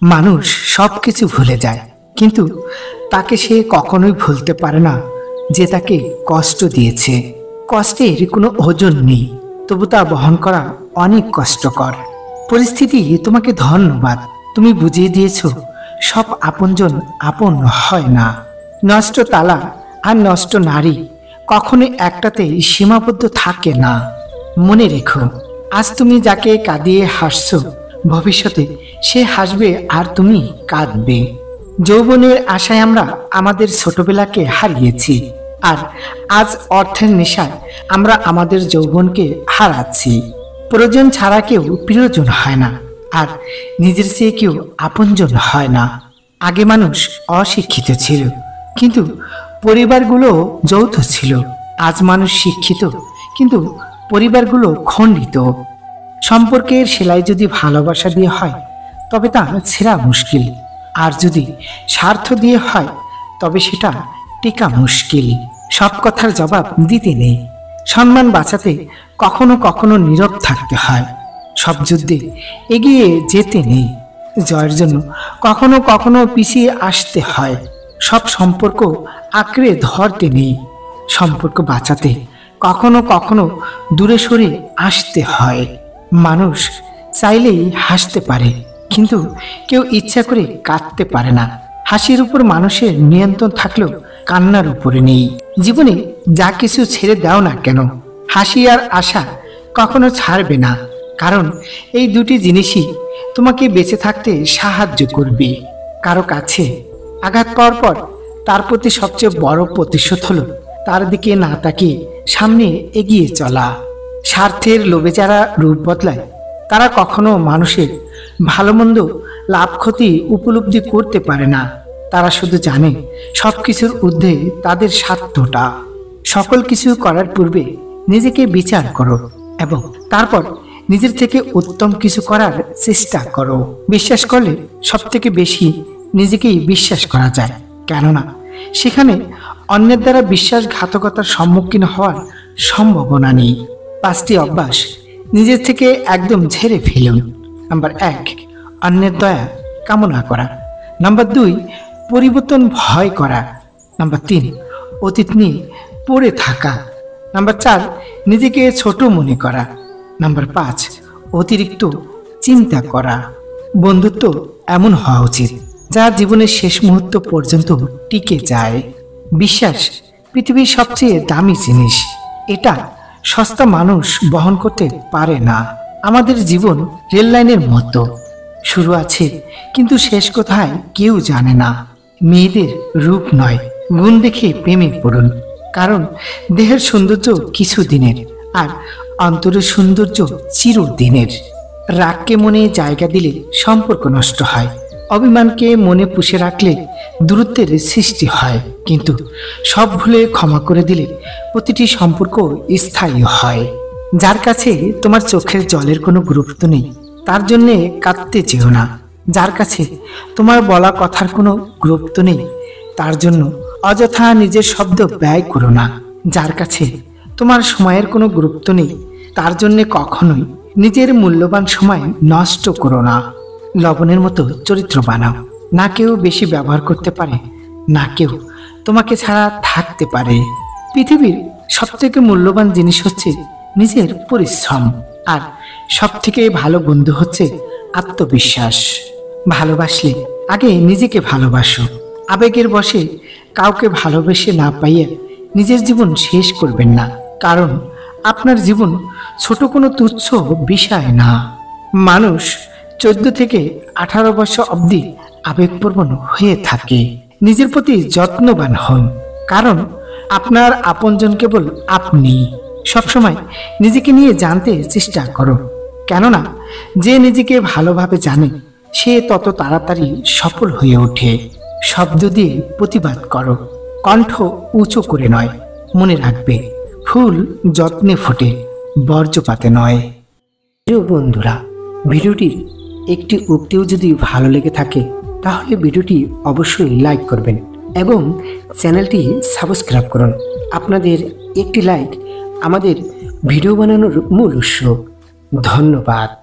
মানুষ সবকিছু ভুলে যায়, কিন্তু তাকে সে কখনোই ভুলতে পারে না যে তাকে কষ্ট দিয়েছে। কষ্টের কোনো ওজন নেই, তবু তা বহন করা অনেক কষ্টকর। পরিস্থিতি তোমাকে ধন্যবাদ, তুমি বুঝিয়ে দিয়েছো সব আপনজন আপন হয় না। নষ্ট তালা আর নষ্ট নারী কখনোই একটাতে সীমাবদ্ধ থাকে না। মনে রেখো, আজ তুমি যাকে কাঁদিয়ে হাসছো, ভবিষ্যতে সে হাসবে আর তুমি কাঁদবে। যৌবনের আশায় আমরা আমাদের ছোটবেলাকে হারিয়েছি, আর আজ অর্থের নেশায় আমরা আমাদের যৌবনকে হারাচ্ছি। প্রয়োজন ছাড়া কেউ প্রিয়জন হয় না, আর নিজের চেয়ে কেউ আপনজন হয় না। আগে মানুষ অশিক্ষিত ছিল, কিন্তু পরিবারগুলো যৌথ ছিল। আজ মানুষ শিক্ষিত, কিন্তু পরিবারগুলো খণ্ডিত। সম্পর্কের সেলাই যদি ভালোবাসা দিয়ে হয়, তবে তা ছেঁড়া মুশকিল। আর যদি স্বার্থ দিয়ে হয়, তবে সেটা টেকা মুশকিল। সব কথার জবাব দিতে নেই, সম্মান বাঁচাতে কখনো কখনো নীরব থাকতে হয়। সব যুদ্ধে এগিয়ে যেতে নেই, জয়ের জন্য কখনো কখনো পিছিয়ে আসতে হয়। সব সম্পর্ক আঁকড়ে ধরতে নেই, সম্পর্ক বাঁচাতে কখনো কখনো দূরে সরে আসতে হয়। মানুষ চাইলেই হাসতে পারে, কিন্তু কেউ ইচ্ছা করে কাঁদতে পারে না। হাসির উপর মানুষের নিয়ন্ত্রণ থাকলেও কান্নার উপরে নেই। জীবনে যা কিছু ছেড়ে দাও না কেন, হাসি আর আশা কখনো ছাড়বে না, কারণ এই দুটি জিনিসই তোমাকে বেঁচে থাকতে সাহায্য করবে। কারো কাছে আঘাত পাওয়ার পর তার প্রতি সবচেয়ে বড় প্রতিশোধ হলো তার দিকে না তাকিয়ে সামনে এগিয়ে চলা। স্বার্থের লোভে যারা রূপ বদলায়, তারা কখনো মানুষের ভালো মন্দ লাভ ক্ষতি উপলব্ধি করতে পারে না। তারা শুধু জানে সবকিছুর ঊর্ধ্বে তাদের স্বার্থটা। সকল কিছু করার পূর্বে নিজেকে বিচার করো, এবং তারপর নিজের থেকে উত্তম কিছু করার চেষ্টা করো। বিশ্বাস করলে সব থেকে বেশি নিজেকেই বিশ্বাস করা যায়, কেননা সেখানে অন্যের দ্বারা বিশ্বাসঘাতকতার সম্মুখীন হওয়ার সম্ভাবনা নেই। 5টি অভ্যাস নিজের থেকে একদম ঝেড়ে ফেলুন। নাম্বার 1, অন্যের দয়া কামনা করা। নাম্বার 2, পরিবর্তন ভয় করা। নাম্বার 3, অতীত নিয়ে পড়ে থাকা। নাম্বার 4, নিজেকে ছোট মনে করা। নাম্বার 5, অতিরিক্ত চিন্তা করা। বন্ধুত্ব এমন হওয়া উচিত যা জীবনের শেষ মুহূর্ত পর্যন্ত টিকে যায়। বিশ্বাস পৃথিবীর সবচেয়ে দামি জিনিস, এটা সস্তা মানুষ বহন করতে পারে না। আমাদের জীবন রেল লাইনের মতো, শুরু আছে কিন্তু শেষ কোথায় কেউ জানে না। মেয়েদের রূপ নয়, গুণ দেখে প্রেমে পড়ুন, কারণ দেহের সৌন্দর্য কিছু দিনের, আর অন্তরের সৌন্দর্য চিরদিনের। রাগকে মনে জায়গা দিলে সম্পর্ক নষ্ট হয়, অভিমানকে মনে পুষে রাখলে দূরত্বের সৃষ্টি হয়, কিন্তু সব ভুলে ক্ষমা করে দিলে প্রতিটি সম্পর্ক স্থায়ী হয়। যার কাছে তোমার চোখের জলের কোনো গুরুত্ব নেই, তার জন্যে কাঁদতে চেও না। যার কাছে তোমার বলা কথার কোনো গুরুত্ব নেই, তার জন্য অযথা নিজের শব্দ ব্যয় করো না। যার কাছে তোমার সময়ের কোনো গুরুত্ব নেই, তার জন্যে কখনোই নিজের মূল্যবান সময় নষ্ট করো না। লবণের মতো চরিত্র বানাও, না কেউ বেশি ব্যবহার করতে পারে, না কেউ তোমাকে ছাড়া থাকতে পারে। পৃথিবীর সবথেকে মূল্যবান জিনিস হচ্ছে নিজের পরিশ্রম, আর সবথেকে ভালো বন্ধু হচ্ছে আত্মবিশ্বাস। ভালোবাসলে আগে নিজেকে ভালোবাসো। আবেগের বশে কাউকে ভালোবেসে না পাইয়ে নিজের জীবন শেষ করবেন না, কারণ আপনার জীবন ছোট কোনো তুচ্ছ বিষয় না। মানুষ 14 থেকে 18 বছর অবধি আবেগপ্রবণ হয়ে থাকে। নিজের প্রতি যত্নবান হন, কারণ আপনার আপনজন কেবল আপনি। সবসময় নিজেকে নিয়ে জানতে চেষ্টা করো, কেননা যে নিজেকে ভালোভাবে জানে সে তত তাড়াতাড়ি সফল হয়ে ওঠে। শব্দ দিয়ে প্রতিবাদ করো, কণ্ঠ উঁচু করে নয়। মনে রাখবে, ফুল যত্নে ফোটে, বর্জ্যপাতে নয়। প্রিয় বন্ধুরা, ভিডিওটির একটি উক্তিও যদি ভালো লেগে থাকে, তাহলে ভিডিওটি অবশ্যই লাইক করবেন এবং চ্যানেলটি সাবস্ক্রাইব করুন। আপনাদের একটি লাইক আমাদের ভিডিও বানানোর মূল উৎস। ধন্যবাদ।